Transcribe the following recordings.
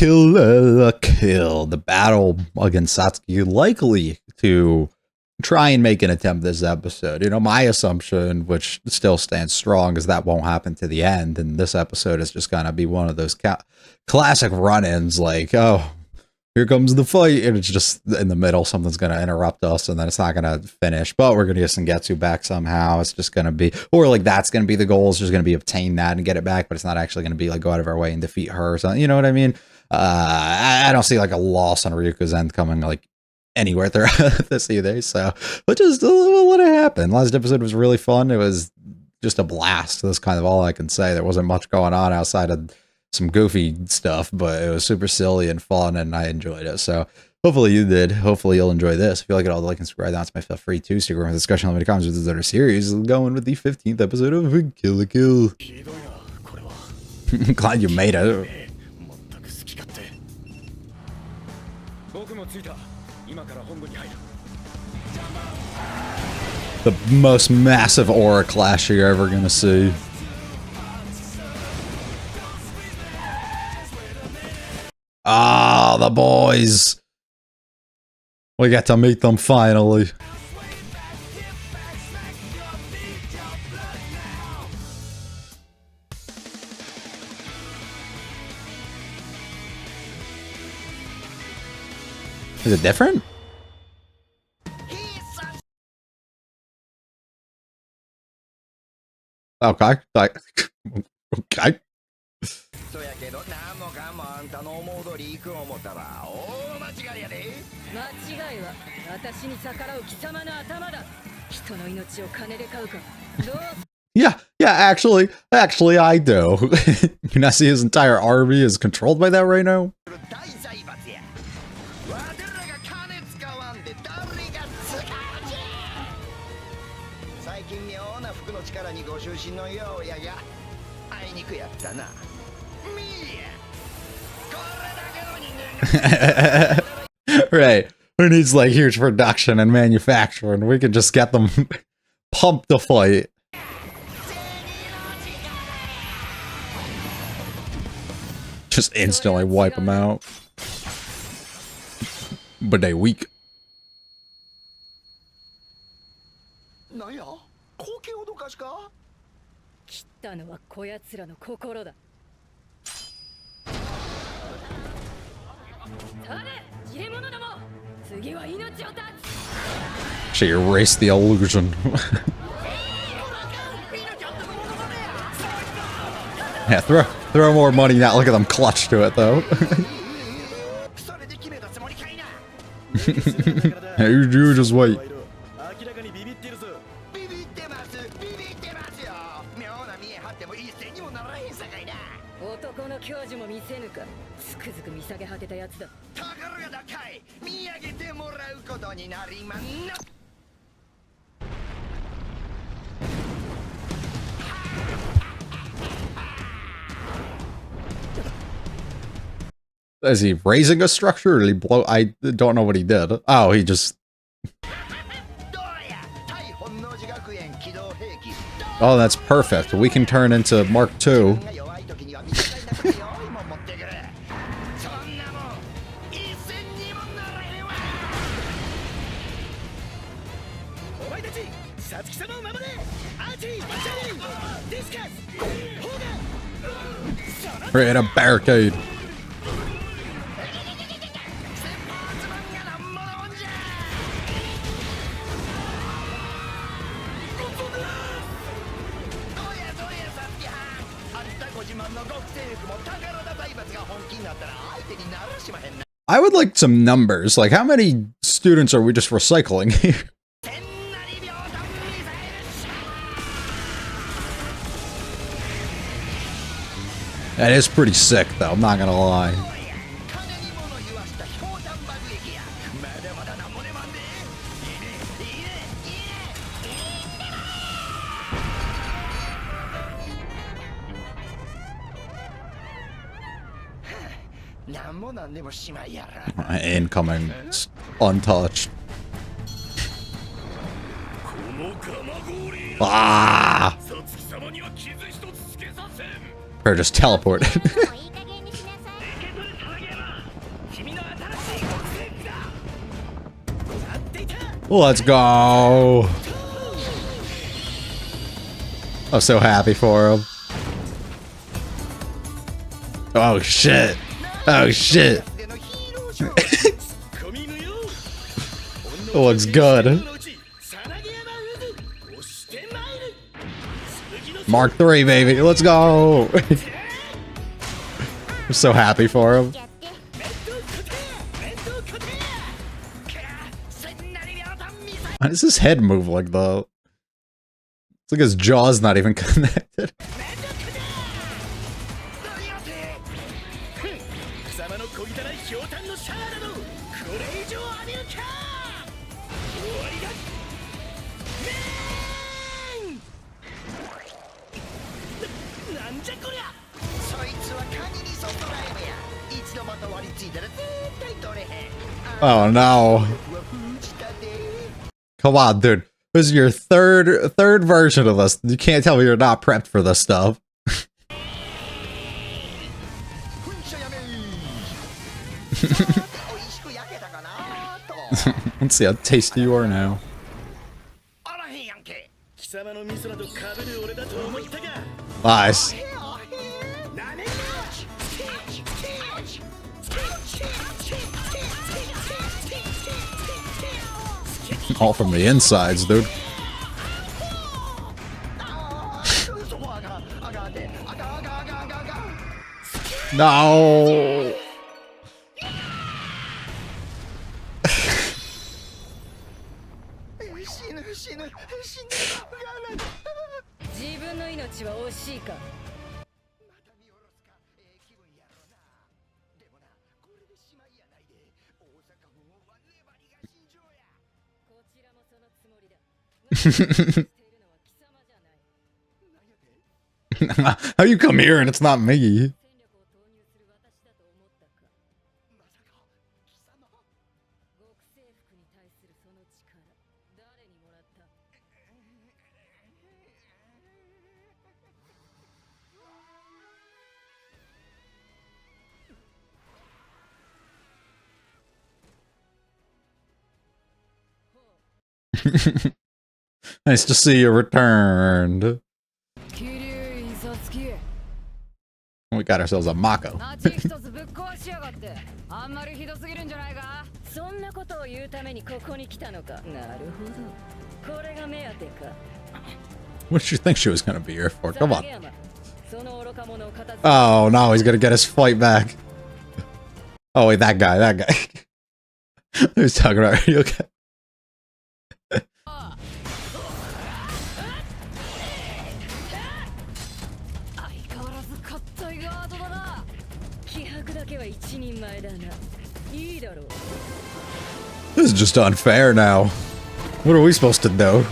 Kill Kill. The battle against Satsuki, likely to try and make an attempt this episode. You know, my assumption, which still stands strong, is that won't happen to the end, and this episode is just gonna be one of those classic run-ins, like, oh, here comes the fight, and it's just in the middle, something's gonna interrupt us, and then it's not gonna finish, but we're gonna get Sengetsu back somehow. It's just gonna be, or like that's gonna be the goal, it's just gonna be obtain that and get it back, but it's not actually gonna be like go out of our way and defeat her or something, you know what I mean? I don't see like a loss on Ryuko's end coming like anywhere throughout this either, so but just we'll let it happen. Last episode was really fun. It was just a blast. That's kind of all I can say. There wasn't much going on outside of some goofy stuff, but it was super silly and fun, and I enjoyed it. So hopefully you did. Hopefully you'll enjoy this. If you like it, all, like and subscribe. That's my free Tuesday room discussion on the comments with this other series. Going with the 15th episode of Kill la Kill. Glad you made it. The most massive aura clash you're ever gonna see. Ah, the boys. We get to meet them finally. Is it different? Okay. Okay. Yeah, actually I do. You not see his entire army is controlled by that right now? Right. Who needs like huge production and manufacturing? We can just get them pumped to fight. Just instantly wipe them out. But they weak. She erased the illusion. Yeah, throw more money now. Look at them clutch to it though. Hey, you just wait. Is he raising a structure or did he blow? I don't know what he did. Oh, he just... Oh, that's perfect. We can turn into Mark II. Create a barricade. I would like some numbers. Like, how many students are we just recycling here? That is pretty sick, though. I'm not gonna lie. Incoming, untouched. Ah! Or just teleported. Let's go. I'm so happy for him. Oh shit. Oh shit. It looks good. Mark 3, baby. Let's go. I'm so happy for him. Why does his head move like that? It's like his jaw's not even connected. Oh no. Come on, dude. This is your third version of this. You can't tell me you're not prepped for this stuff. Let's see how tasty you are now. Nice. All from the insides, dude. No. How you come here and it's not me? Nice to see you returned. We got ourselves a Mako. What did you think she was gonna be here for? Come on. Oh no, he's gonna get his fight back. Oh wait, that guy. Who's talking about? Are you okay? This is just unfair now. What are we supposed to do?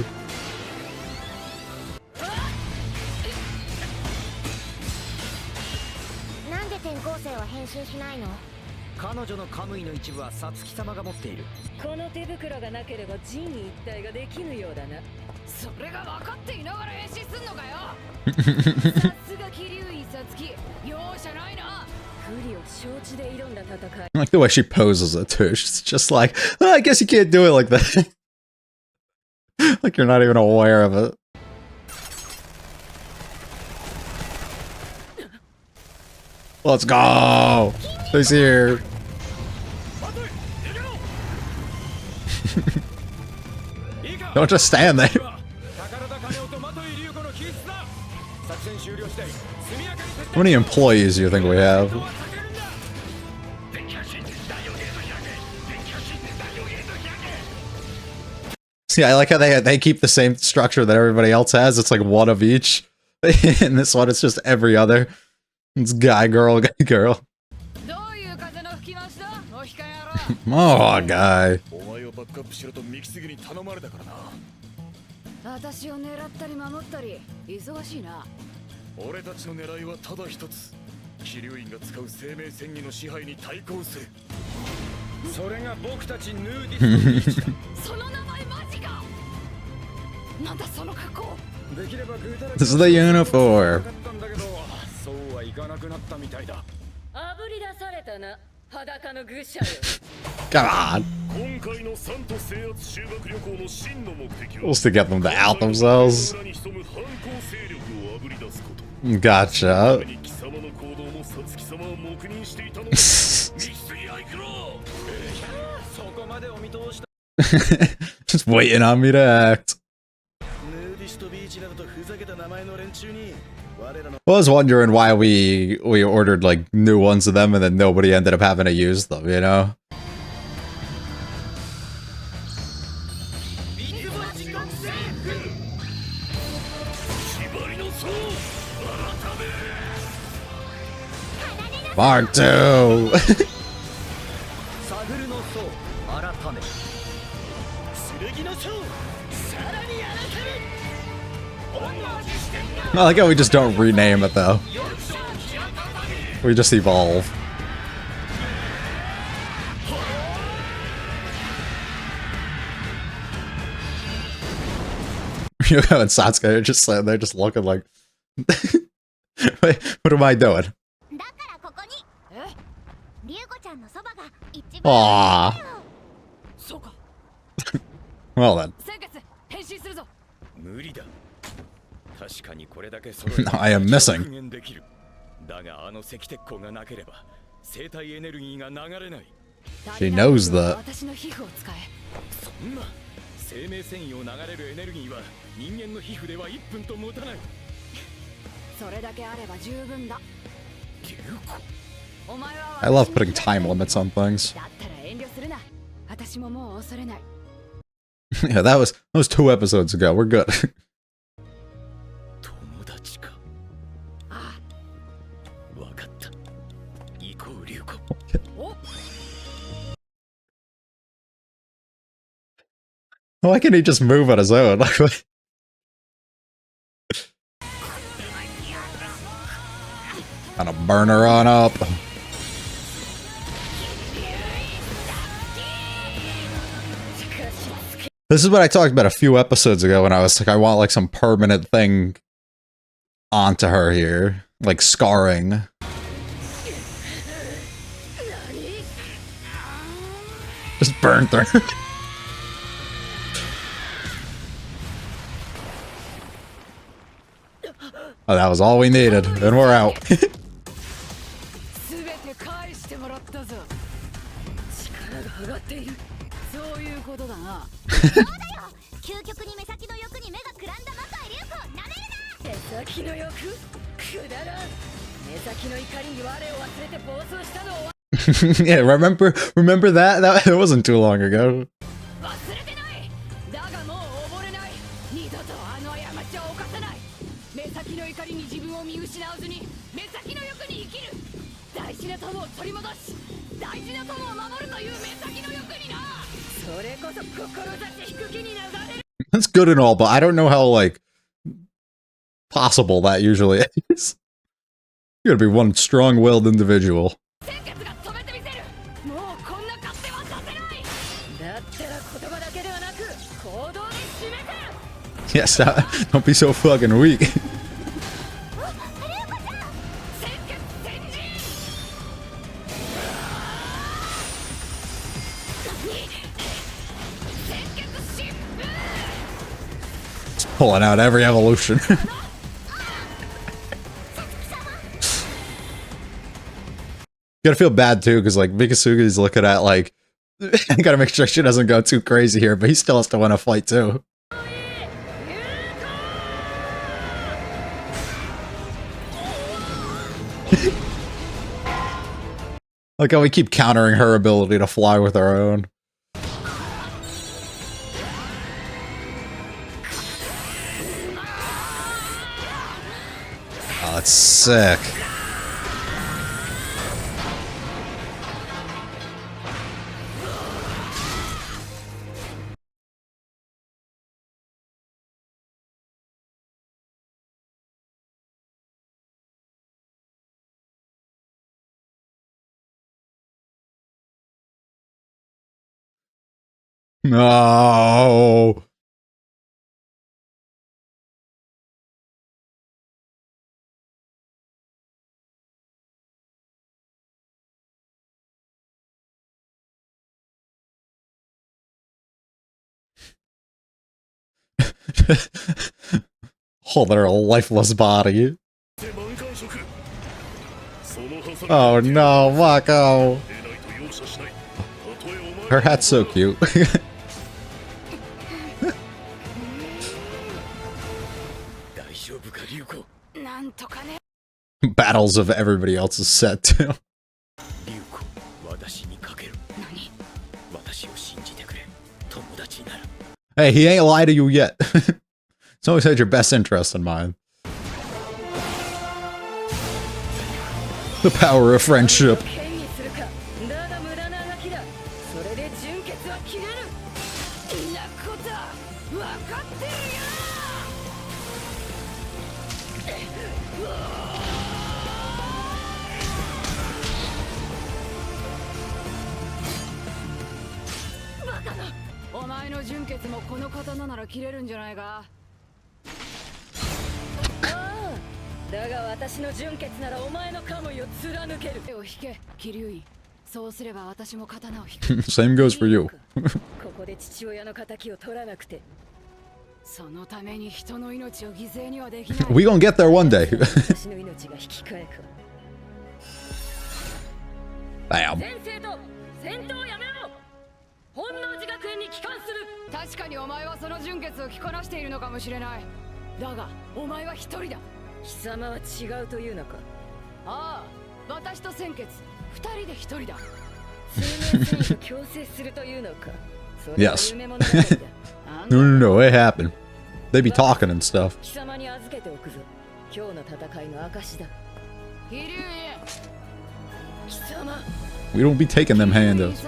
I like the way she poses it too. She's just like, oh, I guess you can't do it like that. Like you're not even aware of it. Let's go! Who's here? Don't just stand there. How many employees do you think we have? See, I like how they keep the same structure that everybody else has. It's like one of each. In this one, it's just every other. It's guy, girl, guy, girl. Oh, guy. This is the uniform. Come on. Supposed to get them to out themselves. Gotcha. Just waiting on me to act. I was wondering why we ordered like new ones of them and then nobody ended up having to use them, you know? Mark 2! I like how we just don't rename it though. We just evolve. Ryuko and Sasuke are just sitting there just looking like wait, what am I doing? Aww. Well then. I am missing. She knows that. I love putting time limits on things. Yeah, that was 2 episodes ago. We're good. Why can't he just move on his own? Kind of burn her on up. This is what I talked about a few episodes ago when I was like, I want like some permanent thing onto her here. Like scarring. Just burn through. Oh, that was all we needed, and we're out. Yeah, remember that? That it wasn't too long ago. That's good and all, but I don't know how, like, possible that usually is. You gotta be one strong-willed individual. Yes, don't be so fucking weak. Pulling out every evolution. You gotta feel bad too, because like Mikasugi's looking at like, I gotta make sure she doesn't go too crazy here, but he still has to win a fight too. Like how we keep countering her ability to fly with our own. Oh, that's sick. No. Hold their lifeless body. Oh no, Mako! Her hat's so cute. Battles of everybody else's set too. Hey, he ain't lied to you yet. It's always had your best interest in mind. The power of friendship. Same goes for you. We gonna get there one day. Bam. 確かにお前はその純血を着こなしているのかもしれない。だが、お前は一人だ。貴様は違うというのか。ああ、私と鮮血、二人で一人だ。数年前と強制するというのか。Yes. No, it happened. They be talking and stuff. 貴様に預けておくぞ。今日の戦いの証だ。貴様。We don't be taking them handouts.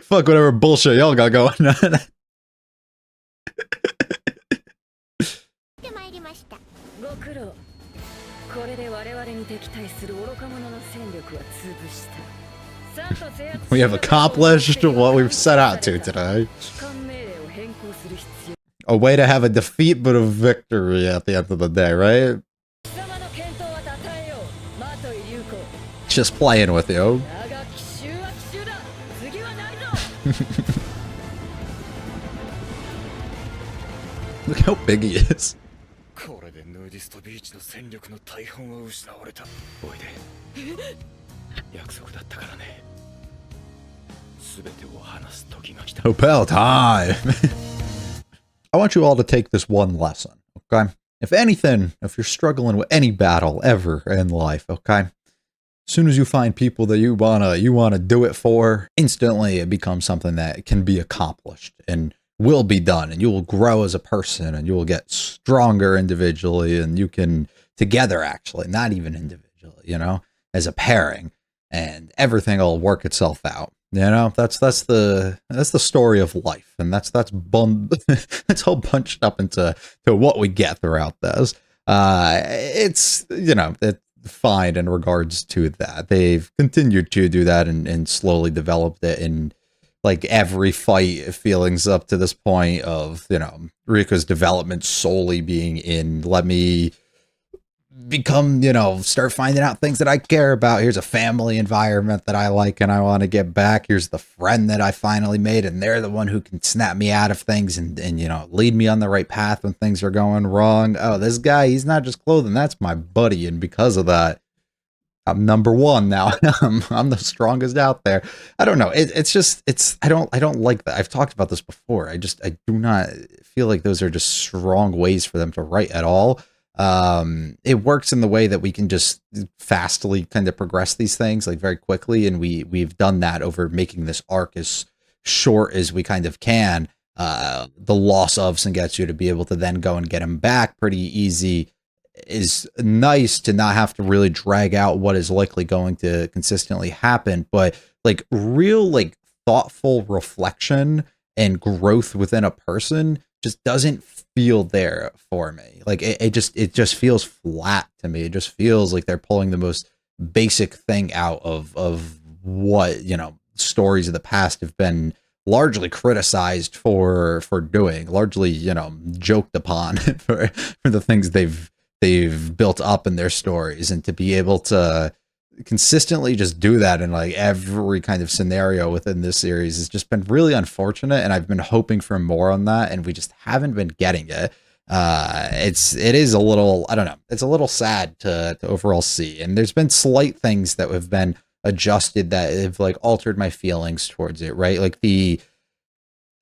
Fuck whatever bullshit y'all got going on. We have accomplished what we've set out to today. A way to have a defeat but a victory at the end of the day, right? Just playing with you. Look how big he is. Opel time! I want you all to take this one lesson, okay? If anything, if you're struggling with any battle ever in life, okay? As soon as you find people that you wanna do it for, instantly it becomes something that can be accomplished and will be done, and you will grow as a person, and you will get stronger individually, and you can together actually, not even individually, you know, as a pairing, and everything will work itself out. You know, that's the story of life, and that's that's all bunched up into what we get throughout this. It's, you know, it's fine in regards to that. They've continued to do that and slowly developed it in like every fight feelings up to this point of, you know, Riku's development solely being in, let me become, you know, start finding out things that I care about. Here's a family environment that I like and I want to get back. Here's the friend that I finally made, and they're the one who can snap me out of things and you know, lead me on the right path when things are going wrong. Oh, this guy, he's not just clothing, that's my buddy, and because of that, I'm number one now. I'm the strongest out there. I don't know. It's just, I don't like that. I've talked about this before. I do not feel like those are just strong ways for them to write at all. It works in the way that we can just fastly kind of progress these things like very quickly, and we've done that over making this arc as short as we kind of can. The loss of Sengetsu to be able to then go and get him back pretty easy is nice, to not have to really drag out what is likely going to consistently happen, but like real like thoughtful reflection and growth within a person just doesn't feel there for me. Like it just feels flat to me. It just feels like they're pulling the most basic thing out of what, you know, stories of the past have been largely criticized for doing, largely, you know, joked upon for the things they've built up in their stories. And to be able to consistently just do that in like every kind of scenario within this series has just been really unfortunate, and I've been hoping for more on that, and we just haven't been getting it. It is a little, I don't know, it's a little sad to overall see, and there's been slight things that have been adjusted that have like altered my feelings towards it, right? Like the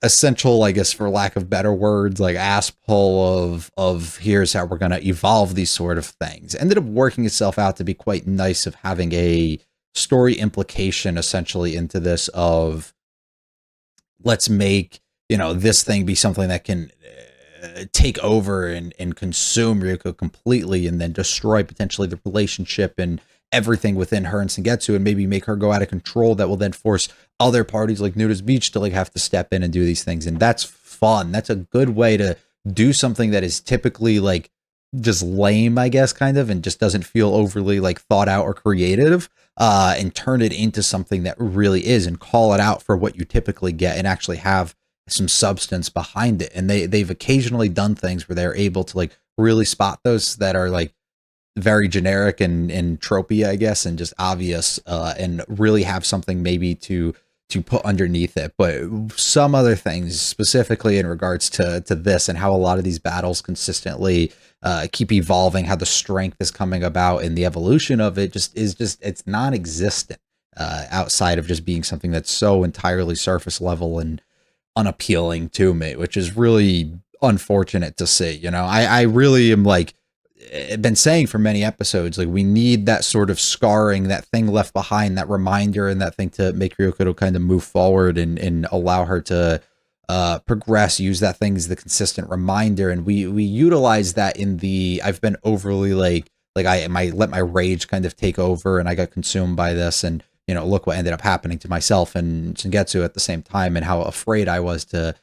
essential, I guess, for lack of better words, like ass pull of here's how we're going to evolve these sort of things ended up working itself out to be quite nice, of having a story implication essentially into this of, let's make, you know, this thing be something that can take over and consume Ryuko completely, and then destroy potentially the relationship and everything within her and Sengetsu, and maybe make her go out of control, that will then force other parties like Nudist Beach to like have to step in and do these things. And that's fun. That's a good way to do something that is typically like just lame, I guess, kind of, and just doesn't feel overly like thought out or creative, and turn it into something that really is, and call it out for what you typically get, and actually have some substance behind it. And they've occasionally done things where they're able to like really spot those that are like very generic and tropey, I guess, and just obvious, and really have something maybe to put underneath it. But some other things, specifically in regards to this, and how a lot of these battles consistently keep evolving, how the strength is coming about, and the evolution of it it's non-existent, outside of just being something that's so entirely surface level and unappealing to me, which is really unfortunate to see. You know, I really am like, been saying for many episodes, like we need that sort of scarring, that thing left behind, that reminder, and that thing to make Ryuko kind of move forward and allow her to progress, use that thing as the consistent reminder. And we utilize that in the, I've been overly like I let my rage kind of take over, and I got consumed by this, and you know, look what ended up happening to myself and Sengetsu at the same time, and how afraid I was to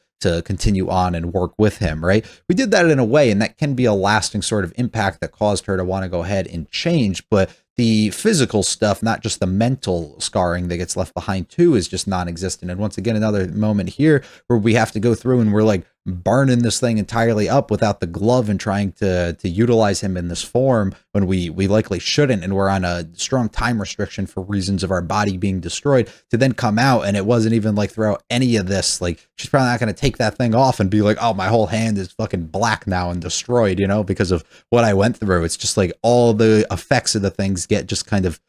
continue on and work with him, right? We did that in a way, and that can be a lasting sort of impact that caused her to want to go ahead and change. But the physical stuff, not just the mental scarring that gets left behind too, is just non-existent. And once again, another moment here where we have to go through and we're like burning this thing entirely up without the glove, and trying to utilize him in this form when we likely shouldn't, and we're on a strong time restriction for reasons of our body being destroyed, to then come out, and it wasn't even like throughout any of this, like she's probably not going to take that thing off and be like, oh, my whole hand is fucking black now and destroyed, you know, because of what I went through. It's just like all the effects of the things get just kind of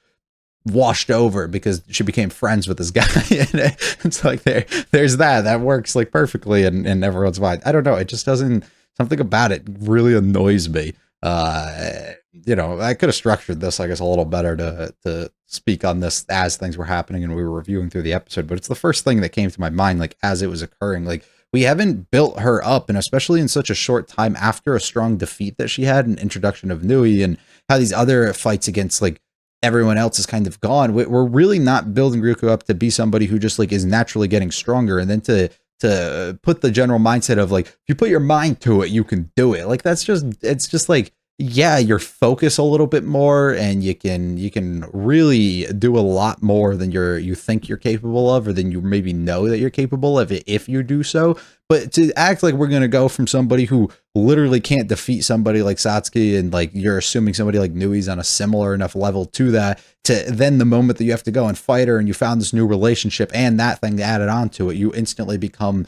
washed over because she became friends with this guy. And it's like there's that works like perfectly, and everyone's fine. I don't know, it just doesn't, something about it really annoys me. You know, I could have structured this, I guess, a little better to speak on this as things were happening and we were reviewing through the episode, but it's the first thing that came to my mind like as it was occurring. Like, we haven't built her up, and especially in such a short time after a strong defeat that she had, an introduction of Nui, and how these other fights against like everyone else is kind of gone. We're really not building Ryuko up to be somebody who just like is naturally getting stronger, and then to put the general mindset of like, if you put your mind to it, you can do it. Like, that's just, it's just like, yeah, you're focused a little bit more, and you can really do a lot more than you think you're capable of, or than you maybe know that you're capable of, if you do so. But to act like we're gonna go from somebody who literally can't defeat somebody like Satsuki, and like you're assuming somebody like Nui's on a similar enough level to that, to then the moment that you have to go and fight her, and you found this new relationship and that thing added on to it, you instantly become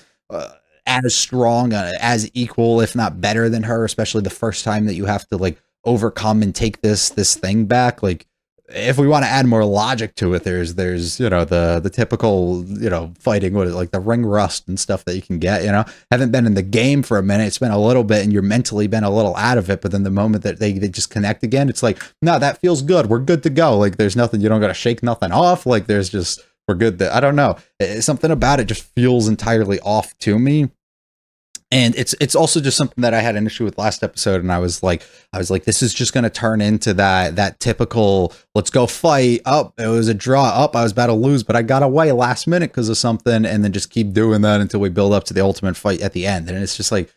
as strong, as equal, if not better than her, especially the first time that you have to like overcome and take this thing back. Like, if we want to add more logic to it, there's you know, the typical, you know, fighting, what is it, like the ring rust and stuff that you can get, you know. Haven't been in the game for a minute, it's been a little bit, and you're mentally been a little out of it, but then the moment that they just connect again, it's like, no, that feels good, we're good to go. Like, there's nothing, you don't gotta shake nothing off, like there's just, we're good. I don't know, something about it just feels entirely off to me. And it's also just something that I had an issue with last episode, and I was like, this is just going to turn into that typical, let's go fight. Oh, it was a draw. Up, I was about to lose, but I got away last minute because of something, and then just keep doing that until we build up to the ultimate fight at the end. And it's just like,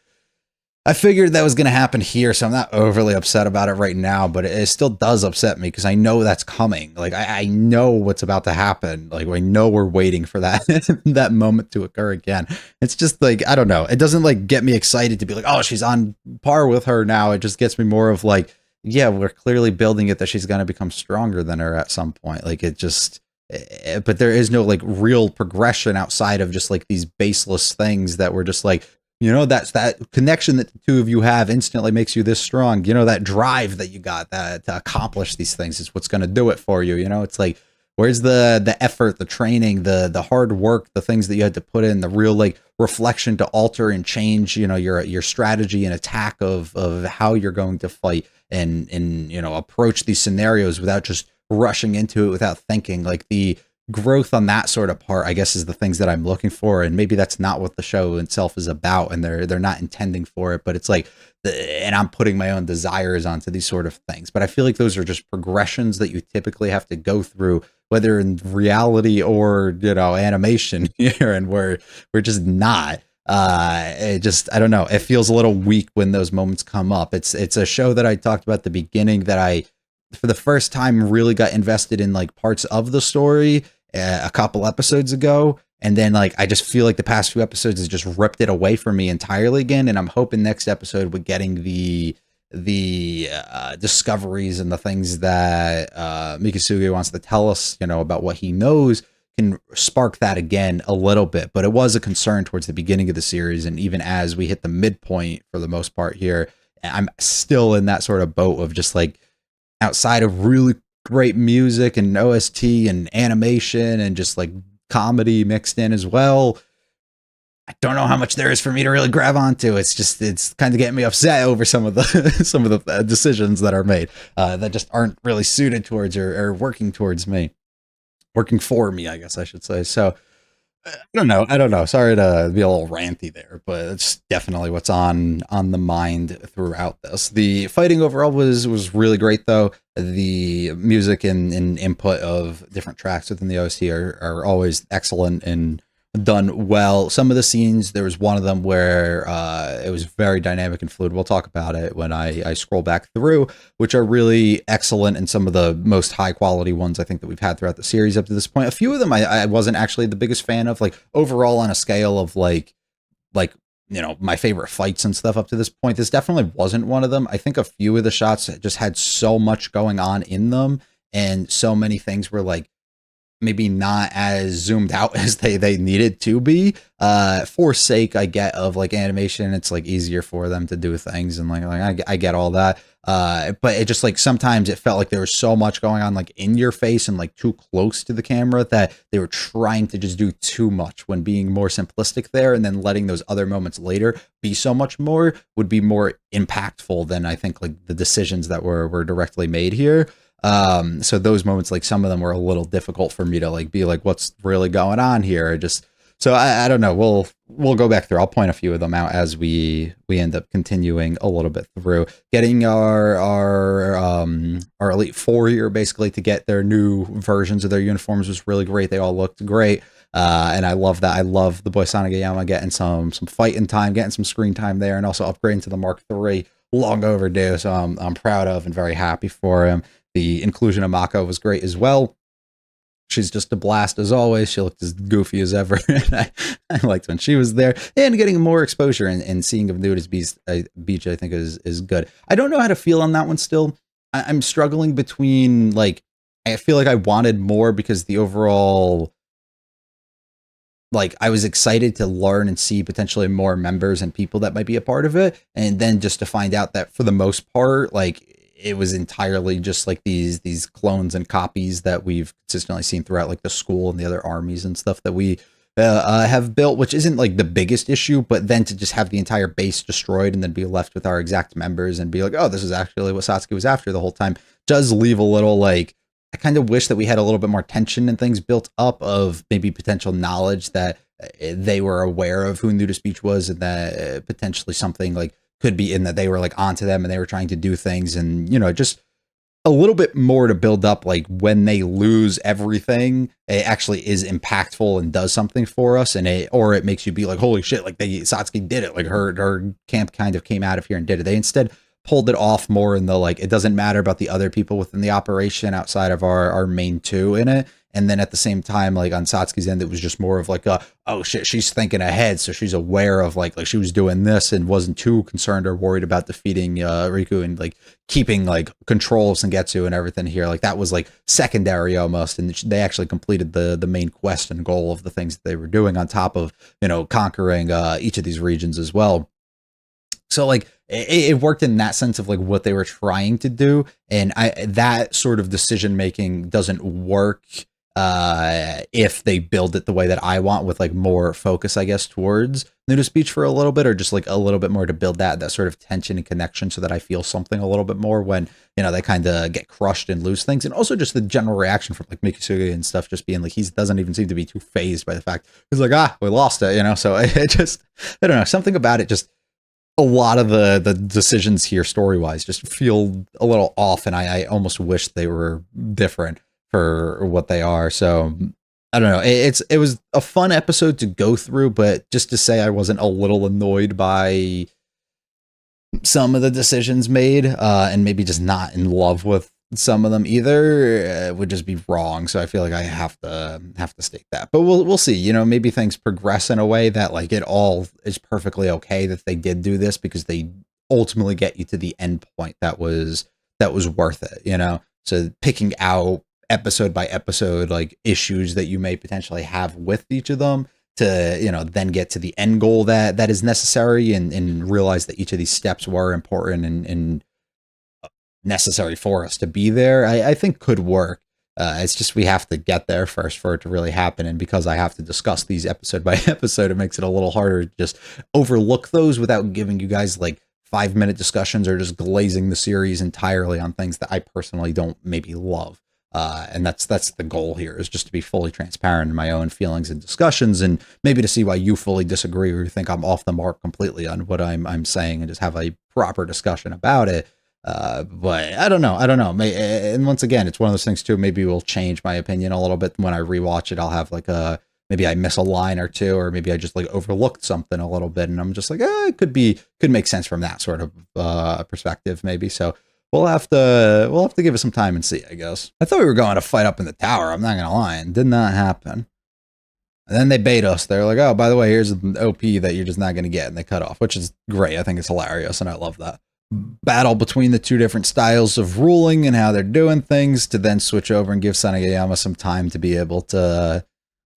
I figured that was going to happen here, so I'm not overly upset about it right now, but it still does upset me because I know that's coming. Like I know what's about to happen. Like I know we're waiting for that that moment to occur again. It's just like I don't know. It doesn't like get me excited to be like, oh, she's on par with her now. It just gets me more of like, yeah, we're clearly building it that she's going to become stronger than her at some point. Like it just, but there is no like real progression outside of just like these baseless things that we're just like, you know, that's that connection that the two of you have instantly makes you this strong. You know, that drive that you got that to accomplish these things is what's going to do it for you. You know, it's like, where's the effort, the training, the hard work, the things that you had to put in, the real like reflection to alter and change, you know, your strategy and attack of how you're going to fight and, you know, approach these scenarios without just rushing into it without thinking. Like the growth on that sort of part, I guess, is the things that I'm looking for. And maybe that's not what the show itself is about, and they're not intending for it, but it's like, and I'm putting my own desires onto these sort of things. But I feel like those are just progressions that you typically have to go through, whether in reality or, you know, animation here, and we're just not. It just, I don't know, it feels a little weak when those moments come up. It's a show that I talked about at the beginning that I, for the first time, really got invested in like parts of the story a couple episodes ago, and then like I just feel like the past few episodes has just ripped it away from me entirely again. And I'm hoping next episode with getting the discoveries and the things that Mikisuge wants to tell us, you know, about what he knows, can spark that again a little bit. But it was a concern towards the beginning of the series, and even as we hit the midpoint for the most part here, I'm still in that sort of boat of just like, outside of really great music and OST and animation and just like comedy mixed in as well, I don't know how much there is for me to really grab onto. It's just, it's kind of getting me upset over some of the some of the decisions that are made that just aren't really suited towards or working towards me, working for me, I guess I should say. So I don't know. I don't know. Sorry to be a little ranty there, but it's definitely what's on the mind throughout this. The fighting overall was really great, though. The music and input of different tracks within the OST are always excellent and done well. Some of the scenes, there was one of them where it was very dynamic and fluid. We'll talk about it when I scroll back through, which are really excellent, and some of the most high quality ones I think that we've had throughout the series up to this point. A few of them I wasn't actually the biggest fan of, like overall on a scale of like you know, my favorite fights and stuff up to this point. This definitely wasn't one of them. I think a few of the shots just had so much going on in them, and so many things were like maybe not as zoomed out as they needed to be, for sake, I get, of like animation. It's like easier for them to do things, and like I get all that, but it just like sometimes it felt like there was so much going on like in your face and like too close to the camera that they were trying to just do too much when being more simplistic there, and then letting those other moments later be so much more would be more impactful than I think like the decisions that were directly made here. So those moments, like some of them were a little difficult for me to like be like, what's really going on here? So I don't know. We'll go back through. I'll point a few of them out as we end up continuing a little bit through getting our Elite Four here basically to get their new versions of their uniforms was really great. They all looked great. And I love that. I love the boy Sanagayama getting some fighting time, getting some screen time there, and also upgrading to the Mark III, long overdue. So I'm proud of and very happy for him. The inclusion of Mako was great as well. She's just a blast as always. She looked as goofy as ever. I liked when she was there, and getting more exposure and seeing of Nudist Beach, I think is good. I don't know how to feel on that one still. I'm struggling between like, I feel like I wanted more because the overall, like I was excited to learn and see potentially more members and people that might be a part of it. And then just to find out that for the most part, like it was entirely just like these clones and copies that we've consistently seen throughout like the school and the other armies and stuff that we have built, which isn't like the biggest issue, but then to just have the entire base destroyed and then be left with our exact members and be like, oh, this is actually what Satsuki was after the whole time, does leave a little like, I kind of wish that we had a little bit more tension and things built up of maybe potential knowledge that they were aware of who Nudist Beach was, and that potentially something like could be in that they were like onto them and they were trying to do things, and you know, just a little bit more to build up, like when they lose everything, it actually is impactful and does something for us, and it makes you be like, holy shit, like Satsuki did it, like her camp kind of came out of here and did it. They instead pulled it off more in the like, it doesn't matter about the other people within the operation outside of our main two in it. And then at the same time, like on Satsuki's end, it was just more of like, oh shit, she's thinking ahead. So she's aware of like she was doing this and wasn't too concerned or worried about defeating Riku and like keeping like control of Sengetsu and everything here. Like that was like secondary almost. And they actually completed the main quest and goal of the things that they were doing on top of, conquering each of these regions as well. So like it worked in that sense of like what they were trying to do. And that sort of decision making doesn't work if they build it the way that I want, with like more focus, I guess, towards nudist speech for a little bit, or just like a little bit more to build that sort of tension and connection so that I feel something a little bit more when, they kind of get crushed and lose things. And also just the general reaction from like Mikisugi and stuff, just being like, he doesn't even seem to be too phased by the fact he's like, we lost it, so it just, I don't know, something about it, just a lot of the decisions here story wise just feel a little off, and I almost wish they were different for what they are. So I don't know. It was a fun episode to go through, but just to say I wasn't a little annoyed by some of the decisions made, and maybe just not in love with some of them either, would just be wrong. So I feel like I have to state that. But we'll see. Maybe things progress in a way that like it all is perfectly okay that they did do this, because they ultimately get you to the end point that was worth it. So picking out episode by episode like issues that you may potentially have with each of them to then get to the end goal that is necessary, and realize that each of these steps were important and necessary for us to be there, I think could work. It's just we have to get there first for it to really happen, and because I have to discuss these episode by episode, it makes it a little harder to just overlook those without giving you guys like 5-minute discussions or just glazing the series entirely on things that I personally don't maybe love. And that's the goal here, is just to be fully transparent in my own feelings and discussions, and maybe to see why you fully disagree or you think I'm off the mark completely on what I'm saying, and just have a proper discussion about it. But I don't know. And once again, it's one of those things too, maybe will change my opinion a little bit when I rewatch it. I'll have like maybe I miss a line or two, or maybe I just like overlooked something a little bit, and I'm just like, it could make sense from that sort of perspective maybe. So we'll have to give it some time and see, I guess. I thought we were going to fight up in the tower. I'm not going to lie. It did not happen. And then they bait us. They're like, oh, by the way, here's an OP that you're just not going to get. And they cut off, which is great. I think it's hilarious, and I love that. Battle between the two different styles of ruling and how they're doing things, to then switch over and give Sanagayama some time to be able to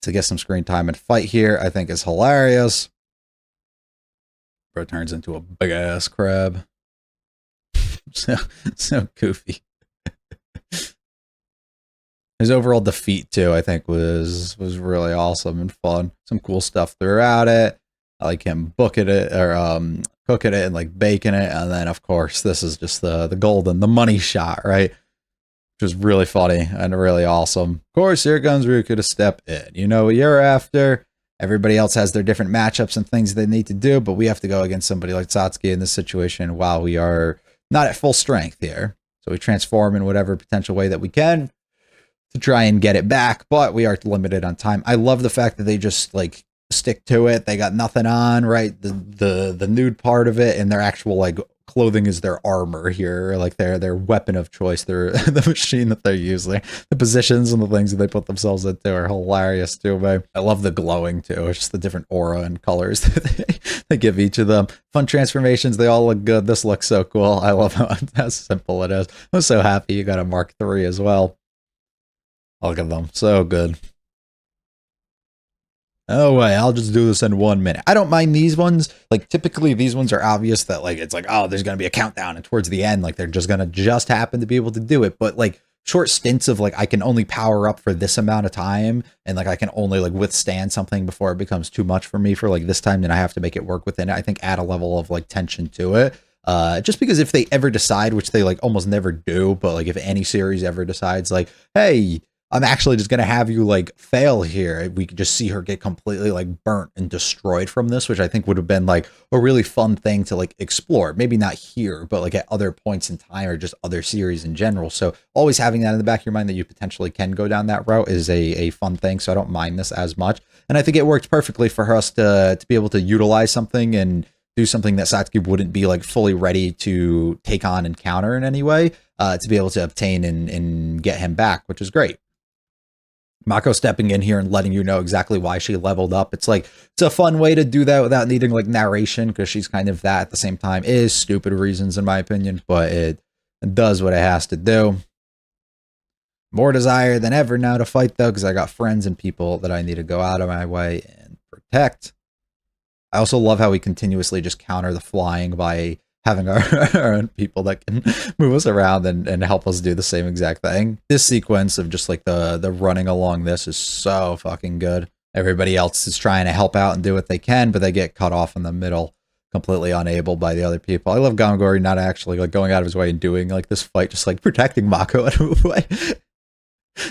get some screen time and fight here, I think is hilarious. Bro turns into a big-ass crab. So goofy. His overall defeat too, I think, was really awesome and fun. Some cool stuff throughout it. I like him cooking it and like baking it, and then of course this is just the golden, the money shot, right? Which was really funny and really awesome. Of course, here comes Riku to step in. You know what you're after. Everybody else has their different matchups and things they need to do, but we have to go against somebody like Satsuki in this situation while we are not at full strength here. So we transform in whatever potential way that we can to try and get it back, but we are limited on time. I love the fact that they just like stick to it. They got nothing on, right? The nude part of it, and their actual like clothing is their armor here, like their weapon of choice, their the machine that they're using. The positions and the things that they put themselves into are hilarious too, man. I love the glowing too. It's just the different aura and colors that they give each of them. Fun transformations. They all look good. This looks so cool. I love how simple it is. I'm so happy you got a Mark III as well. Look at them. So good. Oh, wait, I'll just do this in 1 minute. I don't mind these ones. Like, typically, these ones are obvious that, like, it's like, oh, there's going to be a countdown, and towards the end, like, they're just going to just happen to be able to do it. But, like, short stints of, like, I can only power up for this amount of time, and, like, I can only, like, withstand something before it becomes too much for me for, like, this time, then I have to make it work within it. I think add a level of, like, tension to it. Just because if they ever decide, which they, like, almost never do, but, like, if any series ever decides, like, hey, I'm actually just gonna have you like fail here. We could just see her get completely like burnt and destroyed from this, which I think would have been like a really fun thing to like explore. Maybe not here, but like at other points in time or just other series in general. So always having that in the back of your mind that you potentially can go down that route is a fun thing. So I don't mind this as much. And I think it worked perfectly for us to be able to utilize something and do something that Satsuki wouldn't be like fully ready to take on and counter in any way, to be able to obtain and get him back, which is great. Mako stepping in here and letting you know exactly why she leveled up. It's like, it's a fun way to do that without needing like narration, because she's kind of that at the same time. It is stupid reasons in my opinion, but it does what it has to do. More desire than ever now to fight though, because I got friends and people that I need to go out of my way and protect. I also love how we continuously just counter the flying by having our own people that can move us around and help us do the same exact thing. This sequence of just like the running along this is so fucking good. Everybody else is trying to help out and do what they can, but they get cut off in the middle, completely unable by the other people. I love Gongori not actually like going out of his way and doing like this fight, just like protecting Mako out of the way.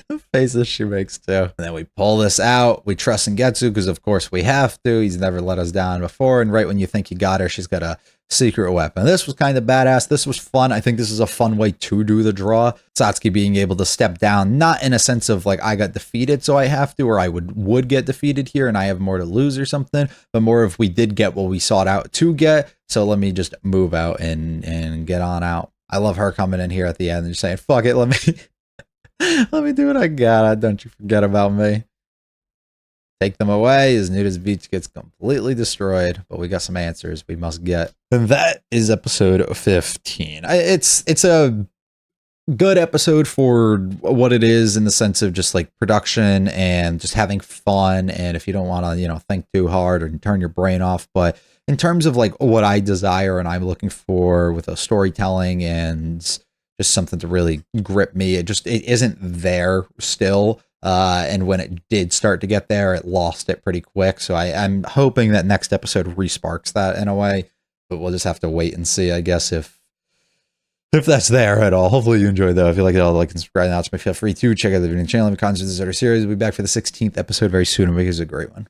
The faces she makes too. And then we pull this out. We trust in Getsu because of course we have to. He's never let us down before. And right when you think you got her, she's got a secret weapon. This was kind of badass. This was fun. I think this is a fun way to do the draw. Satsuki being able to step down, not in a sense of like I got defeated so I have to, or I would get defeated here and I have more to lose or something, but more if we did get what we sought out to get. So let me just move out and get on out. I love her coming in here at the end and just saying, fuck it, let me let me do what I got. Don't you forget about me. Take them away. As Nuta's beach gets completely destroyed, but we got some answers we must get. And that is episode 15. It's a good episode for what it is in the sense of just like production and just having fun. And if you don't want to, you know, think too hard or turn your brain off, but in terms of like what I desire and I'm looking for with a storytelling and just something to really grip me, it isn't there still. And when it did start to get there, it lost it pretty quick. So I'm hoping that next episode resparks that in a way, but we'll just have to wait and see, I guess, if that's there at all. Hopefully you enjoyed though. If you like it, all like and subscribe. Now, feel free to check out the video channel and concerts this other series. We'll be back for the 16th episode very soon, and make it a great one.